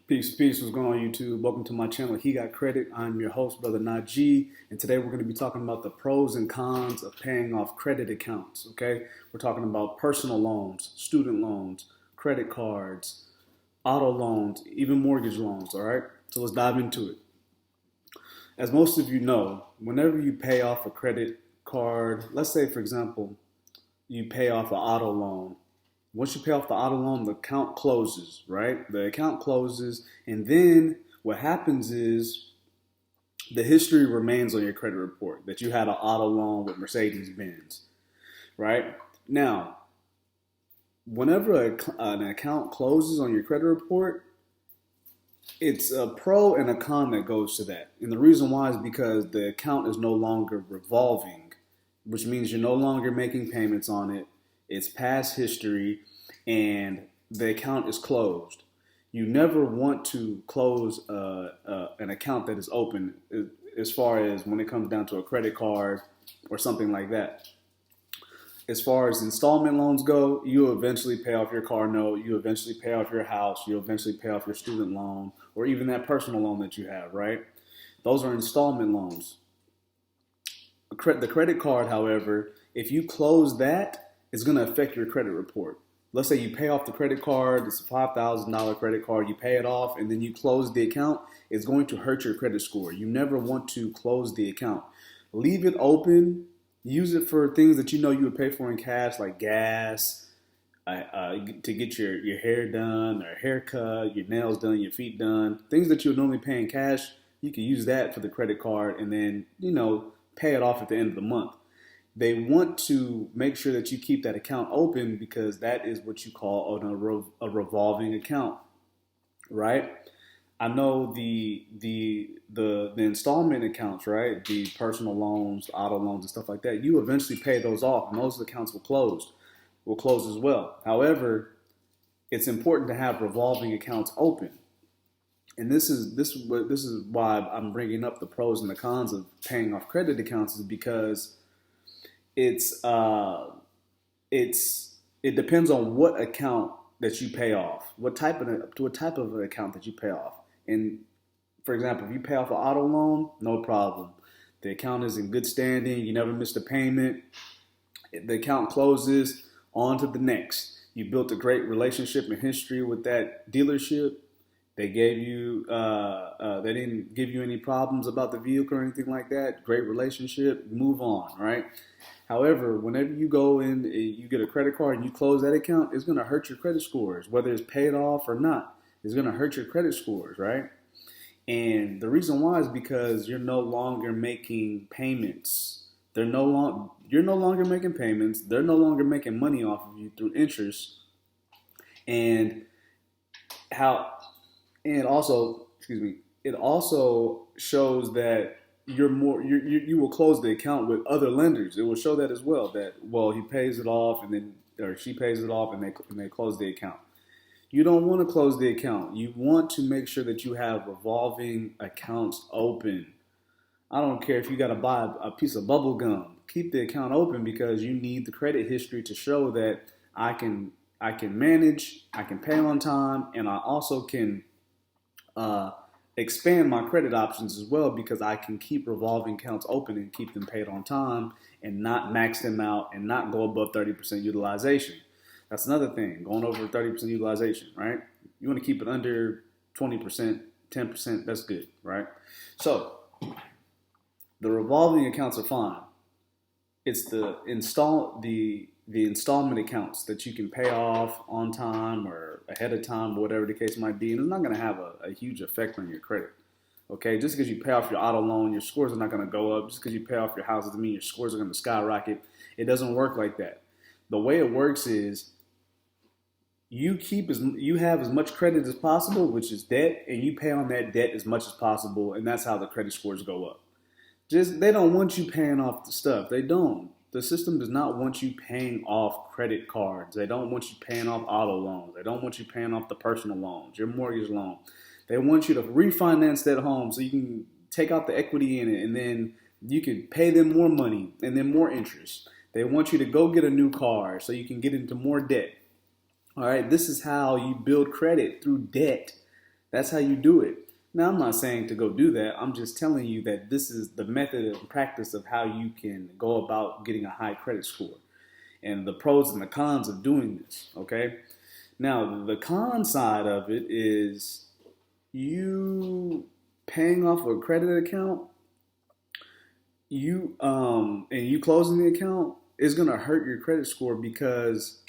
Peace, peace. What's going on, YouTube? Welcome to my channel, He Got Credit. I'm your host, Brother Najee, and today we're going to be talking about the pros and cons of paying off credit accounts, okay? We're talking about personal loans, student loans, credit cards, auto loans, even mortgage loans, all right? So let's dive into it. As most of you know, whenever you pay off a credit card, let's say, for example, you pay off an auto loan. Once you pay off the auto loan, the account closes, right? The account closes, and then what happens is the history remains on your credit report that you had an auto loan with Mercedes-Benz, right? Now, whenever an account closes on your credit report, it's a pro and a con that goes to that. And the reason why is because the account is no longer revolving, which means you're no longer making payments on it. It's past history, and the account is closed. You never want to close an account that is open as far as when it comes down to a credit card or something like that. As far as installment loans go, you eventually pay off your car note, you eventually pay off your house, you eventually pay off your student loan, or even that personal loan that you have, right? Those are installment loans. The credit card, however, if you close that, it's going to affect your credit report. Let's say you pay off the credit card, it's a $5,000 credit card, you pay it off, and then you close the account, it's going to hurt your credit score. You never want to close the account. Leave it open, use it for things that you know you would pay for in cash, like gas, to get your hair done, or a haircut, your nails done, your feet done. Things that you would normally pay in cash, you can use that for the credit card and then, pay it off at the end of the month. They want to make sure that you keep that account open because that is what you call a revolving account, right? I know the installment accounts, right? The personal loans, auto loans, and stuff like that. You eventually pay those off, and those accounts will close as well. However, it's important to have revolving accounts open, and this is why I'm bringing up the pros and the cons of paying off credit accounts is because it depends on what account that you pay off, what type of an account that you pay off. And for example, if you pay off an auto loan, no problem. The account is in good standing. You never missed a payment. The account closes. On to the next. You built a great relationship and history with that dealership. They gave you, they didn't give you any problems about the vehicle or anything like that. Great relationship. Move on, right? However, whenever you go in, you get a credit card and you close that account, it's going to hurt your credit scores, whether it's paid off or not. It's going to hurt your credit scores, right? And the reason why is because you're no longer making payments. You're no longer making payments. They're no longer making money off of you through interest. And it also shows that you will close the account with other lenders. It will show that as well, that, well, he pays it off or she pays it off and they close the account. You don't want to close the account. You want to make sure that you have revolving accounts open. I don't care if you got to buy a piece of bubble gum. Keep the account open because you need the credit history to show that I can manage, I can pay on time, and I also can expand my credit options as well because I can keep revolving accounts open and keep them paid on time and not max them out and not go above 30% utilization. That's another thing, going over 30% utilization, right? You want to keep it under 20%, 10%, that's good, right? So the revolving accounts are fine. It's the installment accounts that you can pay off on time or ahead of time, or whatever the case might be, and it's not going to have a huge effect on your credit. Okay, just because you pay off your auto loan, your scores are not going to go up. Just because you pay off your house doesn't mean your scores are going to skyrocket. It doesn't work like that. The way it works is you have as much credit as possible, which is debt, and you pay on that debt as much as possible, and that's how the credit scores go up. They don't want you paying off the stuff. They don't. The system does not want you paying off credit cards. They don't want you paying off auto loans. They don't want you paying off the personal loans, your mortgage loan. They want you to refinance that home so you can take out the equity in it, and then you can pay them more money and then more interest. They want you to go get a new car so you can get into more debt. All right, this is how you build credit, through debt. That's how you do it. Now, I'm not saying to go do that. I'm just telling you that this is the method and practice of how you can go about getting a high credit score and the pros and the cons of doing this. Okay. Now, the con side of it is you paying off a credit account, and you closing the account is gonna hurt your credit score because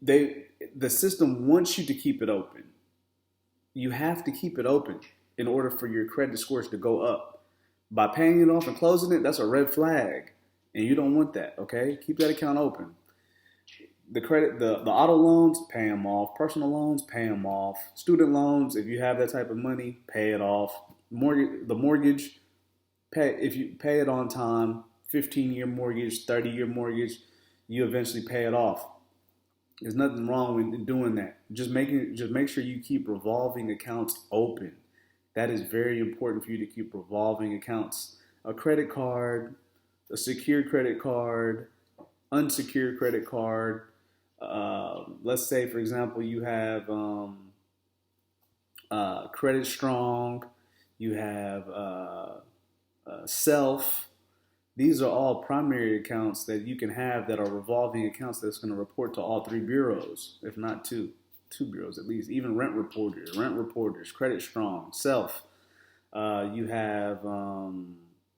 the system wants you to keep it open. You have to keep it open in order for your credit scores to go up. By paying it off and closing it, that's a red flag, and you don't want that. Okay, keep that account open. The auto loans, pay them off. Personal loans, pay them off. Student loans, if you have that type of money, pay it off. The mortgage, if you pay it on time, 15-year mortgage, 30-year mortgage, you eventually pay it off. There's nothing wrong with doing that. Just make sure you keep revolving accounts open. That is very important for you to keep revolving accounts. A credit card, a secured credit card, unsecured credit card. Let's say, for example, you have Credit Strong, you have Self. These are all primary accounts that you can have that are revolving accounts that's going to report to all three bureaus, if not two bureaus at least. Even rent reporters, Credit Strong, Self. You have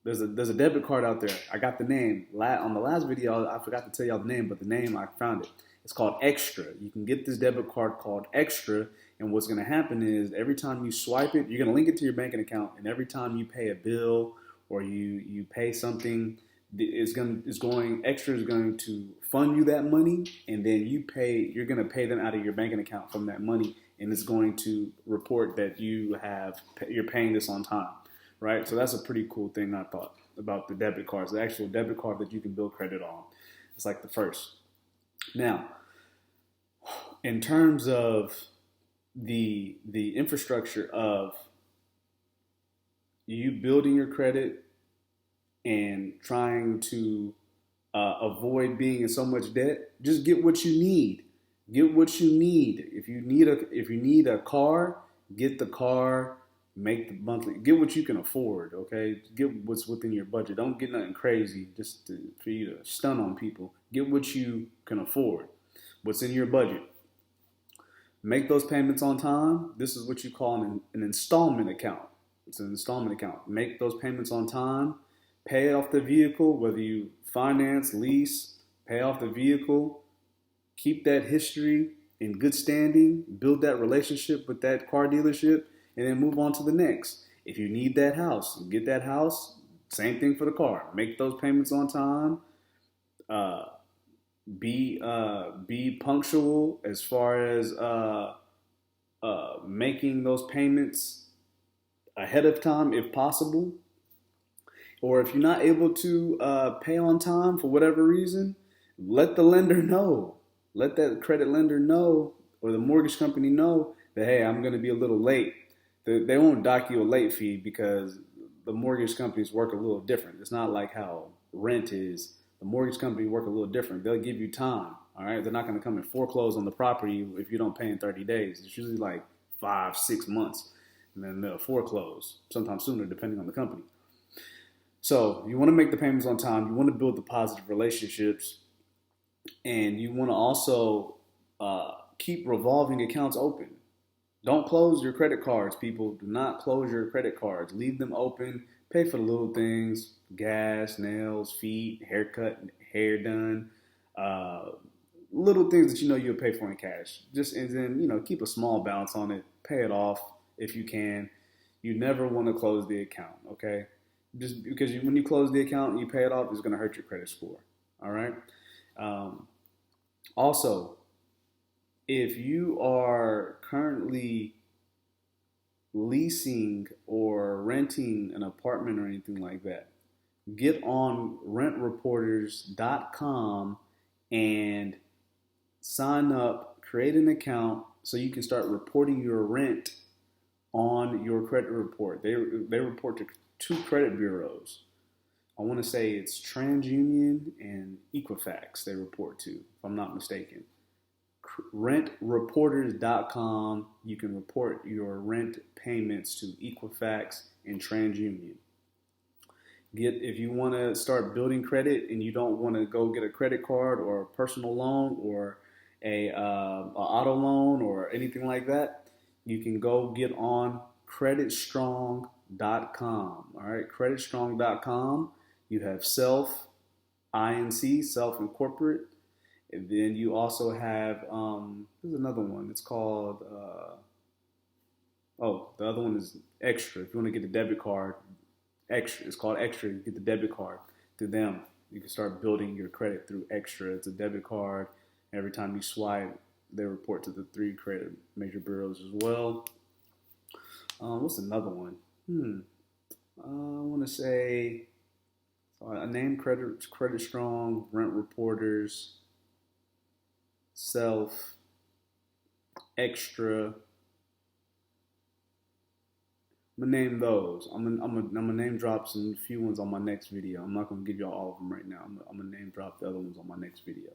there's a debit card out there. I got the name on the last video. I forgot to tell y'all the name, but the name I found it. It's called Extra. You can get this debit card called Extra, and what's going to happen is every time you swipe it, you're going to link it to your banking account, and every time you pay a bill or you pay something, Extra is going to fund you that money, and then you're going to pay them out of your banking account from that money, and it's going to report that you're paying this on time, right? So that's a pretty cool thing I thought about the debit cards, the actual debit card that you can build credit on. It's like the first. Now, in terms of the infrastructure of you building your credit and trying to avoid being in so much debt, just get what you need. Get what you need. If you need a car, get the car. Make the monthly. Get what you can afford. Okay, get what's within your budget. Don't get nothing crazy for you to stun on people. Get what you can afford. What's in your budget. Make those payments on time. This is what you call an installment account. It's an installment account. Make those payments on time. Pay off the vehicle, whether you finance, lease, pay off the vehicle. Keep that history in good standing. Build that relationship with that car dealership, and then move on to the next. If you need that house, get that house. Same thing for the car. Make those payments on time. Be punctual as far as making those payments ahead of time if possible. Or if you're not able to pay on time for whatever reason, let the lender know. Let that credit lender know, or the mortgage company know, that, hey, I'm going to be a little late. They won't dock you a late fee because the mortgage companies work a little different. It's not like how rent is. The mortgage company work a little different. They'll give you time. All right, they're not going to come and foreclose on the property if you don't pay in 30 days. It's usually like 5-6 months, and then they'll foreclose sometimes sooner, depending on the company. So you want to make the payments on time. You want to build the positive relationships, and you want to also keep revolving accounts open. Don't close your credit cards, people. Do not close your credit cards. Leave them open. Pay for the little things: gas, nails, feet, haircut, hair done. Little things that you know you'll pay for in cash. And then keep a small balance on it. Pay it off if you can. You never want to close the account, okay? Just because when you close the account and you pay it off, it's going to hurt your credit score. All right. Also, if you are currently leasing or renting an apartment or anything like that, get on rentreporters.com and sign up, create an account so you can start reporting your rent on your credit report. They report to 2 credit bureaus. I want to say it's TransUnion and Equifax they report to, if I'm not mistaken. rentreporters.com. You can report your rent payments to Equifax and TransUnion. If you want to start building credit and you don't want to go get a credit card or a personal loan or a auto loan or anything like that, you can go get on creditstrong.com. All right, creditstrong.com. You have self, INC, self and corporate. And then you also have, there's another one. It's called, the other one is Extra. If you want to get the debit card, Extra. It's called Extra. You get the debit card through them. You can start building your credit through Extra. It's a debit card. Every time you swipe, they report to the 3 credit major bureaus as well. What's another one? I want to say a name Credit Strong, Rent Reporters, Self, Extra. I'm gonna name those. I'm gonna name drop some few ones on my next video. I'm not gonna give y'all all of them right now. I'm gonna name drop the other ones on my next video.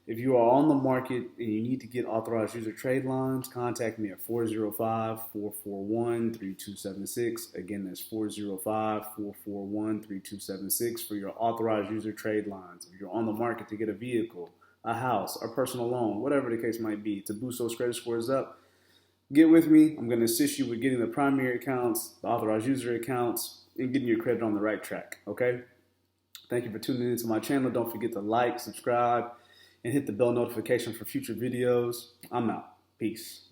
If you are on the market and you need to get authorized user trade lines, contact me at 405-441-3276. Again, that's 405-441-3276 for your authorized user trade lines. If you're on the market to get a vehicle, a house, a personal loan, whatever the case might be, to boost those credit scores up, get with me. I'm going to assist you with getting the primary accounts, the authorized user accounts, and getting your credit on the right track, okay? Thank you for tuning into my channel. Don't forget to like, subscribe, and hit the bell notification for future videos. I'm out. Peace.